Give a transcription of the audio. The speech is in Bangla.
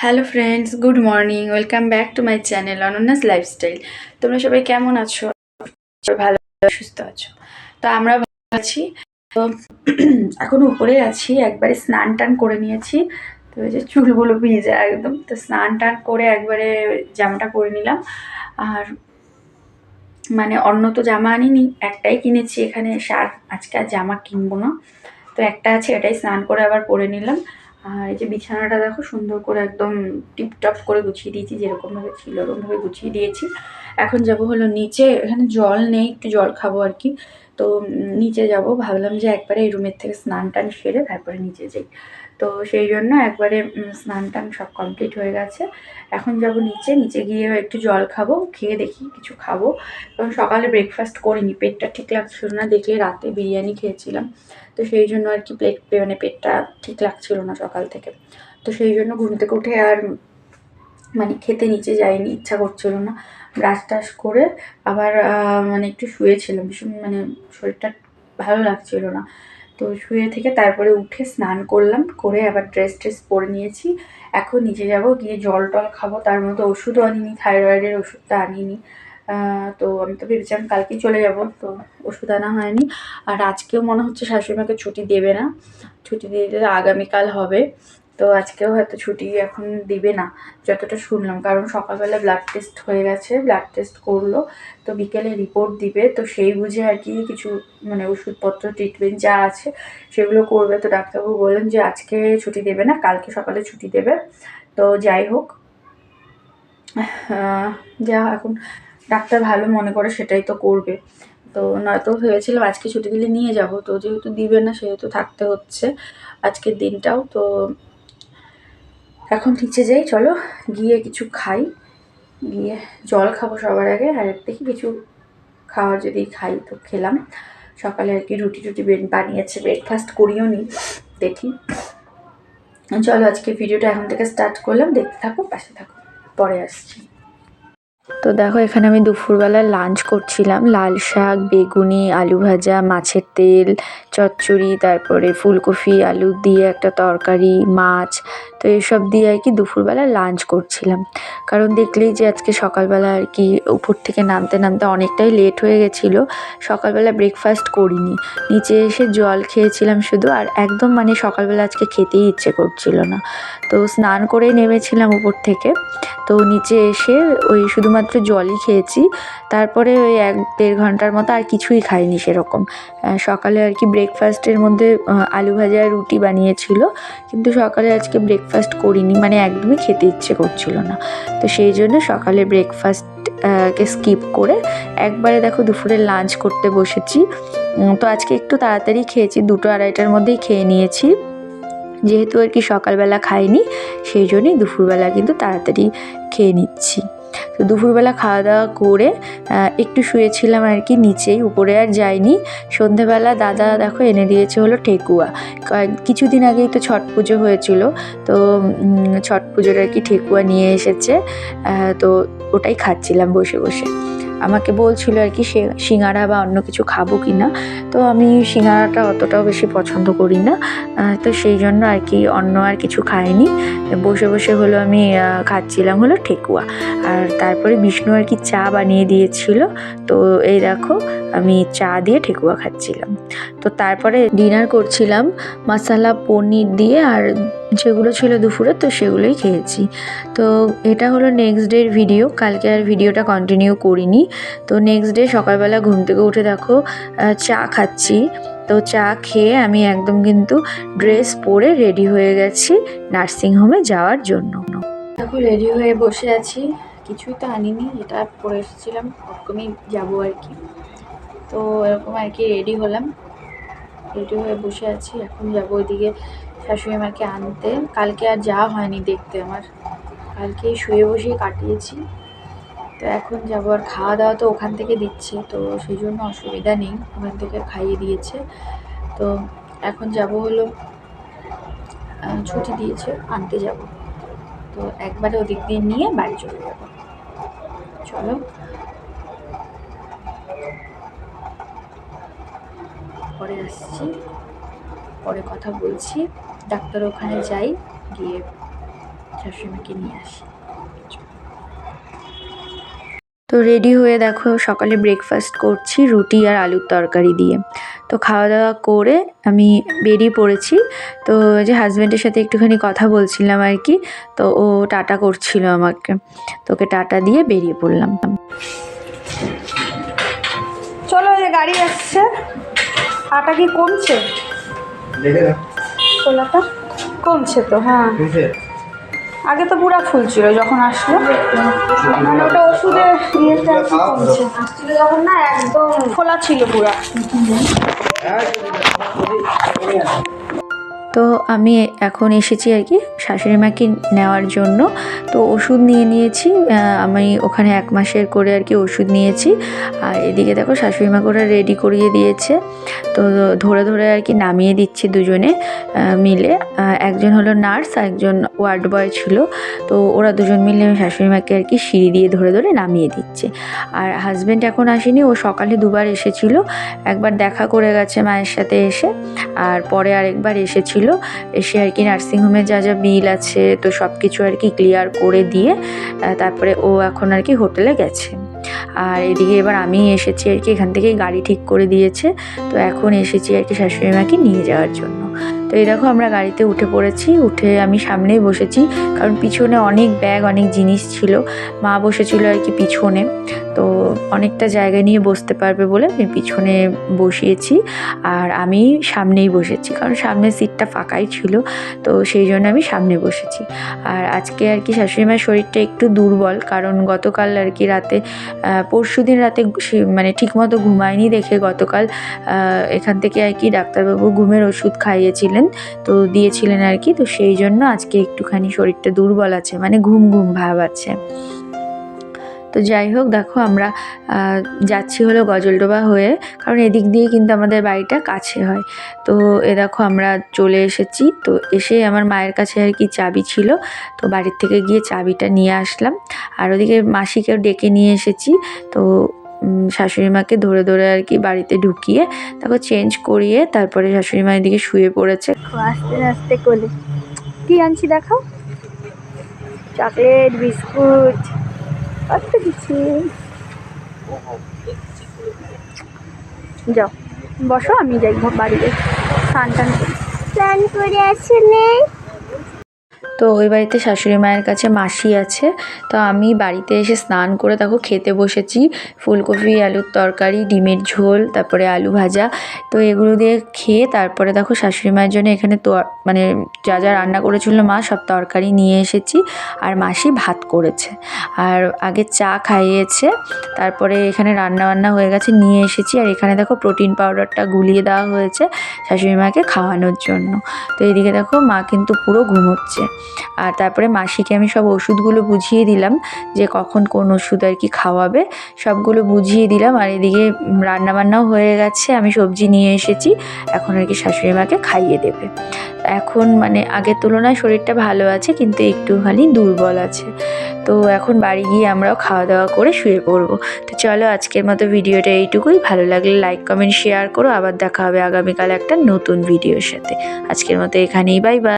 Hello friends, good morning. Welcome back to my channel অনন্যাস lifestyle. তোমরা সবাই কেমন আছো? সবাই ভালো সুস্থ আছো? তো আমরা ভালো আছি। তো এখন উপরে আছি, একবারে স্নান টান করে নিয়েছি। তো এই যে চুলগুলো ভিজে একদম, তো স্নান টান করে একবারে জামাটা পরে নিলাম। আর মানে অন্য তো জামা আনিনি, একটাই কিনেছি এখানে এসে, আর আজকে আর জামা কিনবো না। তো একটা আছে, এটাই স্নান করে আবার পরে নিলাম। আর এই যে বিছানাটা দেখো সুন্দর করে একদম টিপটপ করে গুছিয়ে দিয়েছি, যেরকমভাবে ছিল ওরকমভাবে গুছিয়ে দিয়েছি। এখন যাব হলো নিচে, এখানে জল নেই, একটু জল খাবো আর কি। তো নিচে যাব, ভাবলাম যে একবারে এই রুমের থেকে স্নান টান সেরে তারপরে নিচে যাই। তো সেই জন্য একবারে স্নান টান সব কমপ্লিট হয়ে গেছে। এখন যাব নিচে, নিচে গিয়ে একটু জল খাবো, খেয়ে দেখি কিছু খাবো। কারণ সকালে ব্রেকফাস্ট করিনি, পেটটা ঠিক লাগছিল না, দেখলে রাতে বিরিয়ানি খেয়েছিলাম। তো সেই জন্য আর কি মানে পেটটা ঠিক লাগছিল না সকাল থেকে। তো সেই জন্য ঘুম থেকে উঠে আর মানে খেতে নিচে যাইনি, ইচ্ছা করছিল না। ব্রাশ টাশ করে আবার মানে একটু শুয়েছিলাম, ভীষণ মানে শরীরটা ভালো লাগছিল না। তো শুয়ে থেকে তারপরে উঠে স্নান করলাম, করে আবার ড্রেস ট্রেস পরে নিয়েছি। এখন নিচে যাব, গিয়ে জল টল খাবো। তার মধ্যে ওষুধও আনিনি, থাইরয়েডের ওষুধটা আনিনি। তো আমি তো ভেবেছিলাম কালকেই চলে যাব, তো ওষুধ আনা হয়নি। আর আজকেও মনে হচ্ছে শাশুড়িমাকে ছুটি দেবে না, ছুটি দিয়ে দিলে আগামীকাল হবে। তো আজকেও হয়তো ছুটি এখন দিবে না, যতটা শুনলাম। কারণ সকালবেলা ব্লাড টেস্ট হয়ে গেছে, ব্লাড টেস্ট করলো, তো বিকেলে রিপোর্ট দিবে। তো সেই বুঝে আর কি কিছু মানে ওষুধপত্র ট্রিটমেন্ট যা আছে সেগুলো করবে। তো ডাক্তারবাবু বললেন যে আজকে ছুটি দেবে না, কালকে সকালে ছুটি দেবে। তো যাই হোক, যা এখন ডাক্তার ভালো মনে করে সেটাই তো করবে। তো নয়তো ভেবেছিলাম আজকে ছুটি দিলে নিয়ে যাব, তো যেহেতু দিবে না সেহেতু থাকতে হচ্ছে আজকের দিনটাও। তো এখন নিচে যাই, চলো গিয়ে কিছু খাই, গিয়ে জল খাবো সবার আগে। আর দেখি কিছু খাওয়ার যদি খাই তো খেলাম। সকালে আর কি রুটি টুটি বানিয়েছে, ব্রেকফাস্ট করিও নি, দেখি। চলো আজকে ভিডিওটা এখন থেকে স্টার্ট করলাম, দেখতে থাকো, পাশে থাকো, পরে আসছি। তো দেখো, এখানে আমি দুপুরবেলা লাঞ্চ করছিলাম, লাল শাক, বেগুনি, আলু ভাজা, মাছের তেল, চচ্চড়ি, তারপরে ফুলকপি আলু দিয়ে একটা তরকারি, মাছ। তো এইসব দিয়ে আর কি দুপুরবেলা লাঞ্চ করছিলাম। কারণ দেখলেই যে আজকে সকালবেলা আর কি উপর থেকে নামতে নামতে অনেকটাই লেট হয়ে গেছিলো, সকালবেলা ব্রেকফাস্ট করিনি, নিচে এসে জল খেয়েছিলাম শুধু। আর একদম মানে সকালবেলা আজকে খেতেই ইচ্ছে করছিল না। তো স্নান করেই নেমেছিলাম উপর থেকে, তো নিচে এসে ওই শুধুমাত্র জলই খেয়েছি। তারপরে ওই 1-1.5 ঘন্টার মতো আর কিছুই খাইনি সেরকম। সকালে আর কি ব্রেকফাস্টের মধ্যে আলু ভাজা রুটি বানিয়েছিল, কিন্তু সকালে আজকে ব্রেকফাস্ট করিনি, মানে একদমই খেতে ইচ্ছে করছিল না। তো সেই জন্য সকালে ব্রেকফাস্ট কে স্কিপ করে একবারে দেখো দুপুরে লাঞ্চ করতে বসেছি। তো আজকে একটু তাড়াতাড়ি খেয়েছি, 2-2:30টার মধ্যেই খেয়ে নিয়েছি। যেহেতু আর কি সকালবেলা খাইনি, সেই জন্যই দুপুরবেলা কিন্তু তাড়াতাড়ি খেয়ে নিচ্ছি। তো দুপুরবেলা খাওয়া দাওয়া করে একটু শুয়েছিলাম আর কি নিচেই, উপরে আর যাইনি। সন্ধেবেলা দাদা দেখো এনে দিয়েছে হলো ঠেকুয়া। কিছুদিন আগেই তো ছট পুজো হয়েছিল, তো ছট পুজোর আর কি ঠেকুয়া নিয়ে এসেছে। তো ওটাই খাচ্ছিলাম বসে বসে। আমাকে বলছিল আর কি সিঙ্গাড়া বা অন্য কিছু খাবো কি না। তো আমি সিঙ্গাড়াটা অতটাও বেশি পছন্দ করি না, তো সেই জন্য আর কি অন্য আর কিছু খাইনি, বসে বসে হলো আমি খাচ্ছিলাম হলো ঠেকুয়া। আর তারপরে বিষ্ণু আর কি চা বানিয়ে দিয়েছিল, তো এই দেখো আমি চা দিয়ে ঠেকুয়া খাচ্ছিলাম। তো তারপরে ডিনার করছিলাম মশালা পনির দিয়ে, আর যেগুলো ছিল দুপুরে তো সেগুলোই খেয়েছি। তো এটা হলো নেক্সট ডের ভিডিও, কালকে আর ভিডিওটা কন্টিনিউ করিনি। তো নেক্সট ডে সকালবেলা ঘুম থেকে উঠে দেখো চা খাচ্ছি। তো চা খেয়ে আমি একদম কিন্তু ড্রেস পরে রেডি হয়ে গেছি নার্সিংহোমে যাওয়ার জন্য। দেখো রেডি হয়ে বসে আছি, কিছুই তো আনিনি, এটা পরে এসেছিলাম, ওরকমই যাবো আর কি। তো এরকম আর কি রেডি হলাম, রেডি হয়ে বসে আছি। এখন যাবো ওইদিকে শাশুড়ি মাকে আনতে। কালকে আর যাওয়া হয়নি দেখতে আমার, কালকে শুয়ে বসেই কাটিয়েছি। তো এখন যাবো, আর খাওয়া দাওয়া তো ওখান থেকে দিচ্ছে, তো সেই জন্য অসুবিধা নেই, ওখান থেকে খাইয়ে দিয়েছে। তো এখন যাব হলো ছুটি দিয়েছে, আনতে যাব। তো একবারে ওদিক দিয়ে নিয়ে বাড়ি চলে যাব। চলো পরে আসছি, পরে কথা বলছি। ডাক্তার ওখানে যাই, গিয়ে শাশুড়িমাকে নিয়ে আসি। তো রেডি হয়ে দেখো সকালে ব্রেকফাস্ট করছি রুটি আর আলুর তরকারি দিয়ে। তো খাওয়া দাওয়া করে আমি বেরিয়ে পড়েছি। তো যে হাজব্যান্ডের সাথে একটুখানি কথা বলছিলাম আর কি, তো ও টাটা করছিল আমাকে, তোকে টাটা দিয়ে বেরিয়ে পড়লাম। চলো, এই গাড়ি আসছে। আটা কি কমছে? খোলাটা কমছে তো। হ্যাঁ, আগে তো পুরা ফুল ছিল যখন আসলো, মানে ওটা ওষুধের ইয়েটা কমছে। আসছিল যখন না একদম খোলা ছিল পুরা। তো আমি এখন এসেছি আর কি শাশুড়ি মাকে নেওয়ার জন্য। তো ওষুধ নিয়ে নিয়েছি, আমি ওখানে 1 মাসের করে আর কি ওষুধ নিয়েছি। আর এদিকে দেখো শাশুড়ি মাকে ওরা রেডি করিয়ে দিয়েছে। তো ধরে ধরে আর কি নামিয়ে দিচ্ছে দুজনে মিলে। একজন হলো নার্স আর একজন ওয়ার্ড বয় ছিল। তো ওরা দুজন মিলে শাশুড়ি মাকে আর কি সিঁড়ি দিয়ে ধরে ধরে নামিয়ে দিচ্ছে। আর হাজব্যান্ড এখন আসেনি, ও সকালে 2বার এসেছিল। একবার দেখা করে গেছে মায়ের সাথে এসে, আর পরে আরেকবার এসেছিল। এসে আর কি নার্সিংহোমে যা যা বিল আছে তো সব কিছু আর কি ক্লিয়ার করে দিয়ে তারপরে ও এখন আর কি হোটেলে গেছে। আর এদিকে এবার আমি এসেছি আর কি, এখান থেকেই গাড়ি ঠিক করে দিয়েছে। তো এখন এসেছি আর কি শাশুড়ি মাকে নিয়ে যাওয়ার জন্য। তো এই দেখো আমরা গাড়িতে উঠে পড়েছি, উঠে আমি সামনেই বসেছি, কারণ পিছনে অনেক ব্যাগ অনেক জিনিস ছিল। মা বসেছিল আর কি পিছনে, তো অনেকটা জায়গা নিয়ে বসতে পারবে বলে আমি পিছনে বসিয়েছি। আর আমি সামনেই বসেছি, কারণ সামনের সিটটা ফাঁকাই ছিল, তো সেই জন্য আমি সামনে বসেছি। আর আজকে আর কি শাশুড়ি মায়ের শরীরটা একটু দুর্বল, কারণ গতকাল আর কি রাতে পরশুদিন রাতে মানে ঠিকমতো ঘুমায়নি দেখে গতকাল এখান থেকে আর কি ডাক্তারবাবু ঘুমের ওষুধ খাইয়েছিলেন, তো দিয়েছিলেন আর কি। তো সেই জন্য আজকে একটুখানি শরীরটা দুর্বল আছে, মানে ঘুম ঘুম ভাব আছে। তো যাই হোক, দেখো আমরা যাচ্ছি হলো গজলডোবা হয়ে, কারণ এদিক দিয়ে কিন্তু আমাদের বাড়িটা কাছে হয়। তো এ দেখো আমরা চলে এসেছি। তো এসে আমার মায়ের কাছে আর কি চাবি ছিল, তো বাড়ির থেকে গিয়ে চাবিটা নিয়ে আসলাম। আর ওদিকে মাসিকেও ডেকে নিয়ে এসেছি। তো শাশুড়ি মাকে ধরে ধরে আর কি বাড়িতে ঢুকিয়ে তারপর চেঞ্জ করিয়ে তারপরে শাশুড়ি মা এদিকে শুয়ে পড়েছে। আস্তে আস্তে কোলে কি আনছি দেখাও, চকলেট, বিস্কুট, কত কিছু। যাও বসো, আমি যাই বাড়িতে স্নান করে আসলে। তো ওই বাড়িতে শাশুড়ি মায়ের কাছে মাসি আছে। তো আমি বাড়িতে এসে স্নান করে দেখো খেতে বসেছি। ফুলকপি আলুর তরকারি, ডিমের ঝোল, তারপরে আলু ভাজা। তো এগুলো দিয়ে খেয়ে তারপরে দেখো শাশুড়ি মায়ের জন্য এখানে তো মানে যা যা রান্না করেছিল মা সব তরকারি নিয়ে এসেছি, আর মাসি ভাত করেছে। আর আগে চা খাইয়েছে, তারপরে এখানে রান্না বান্না হয়ে গেছে নিয়ে এসেছি। আর এখানে দেখো প্রোটিন পাউডারটা গুলিয়ে দেওয়া হয়েছে শাশুড়ি মাকে খাওয়ানোর জন্য। তো এইদিকে দেখো মা কিন্তু পুরো ঘুমোচ্ছে। আর তারপরে মাসিকে আমি সব ওষুধগুলো বুঝিয়ে দিলাম, যে কখন কোন ওষুধ আর কি খাওয়াবে, সবগুলো বুঝিয়ে দিলাম। আর এদিকে রান্নাবান্নাও হয়ে গেছে, আমি সবজি নিয়ে এসেছি, এখন আর কি শাশুড়ি মাকে খাইয়ে দেবে। এখন মানে আগের তুলনায় শরীরটা ভালো আছে, কিন্তু একটুখানি দুর্বল আছে। তো এখন বাড়ি গিয়ে আমরাও খাওয়া দাওয়া করে শুয়ে পড়বো। তো চলো আজকের মতো ভিডিওটা এইটুকুই। ভালো লাগলে লাইক কমেন্ট শেয়ার করো। আবার দেখা হবে আগামীকাল একটা নতুন ভিডিওর সাথে। আজকের মতো এখানেই, বাই বাই।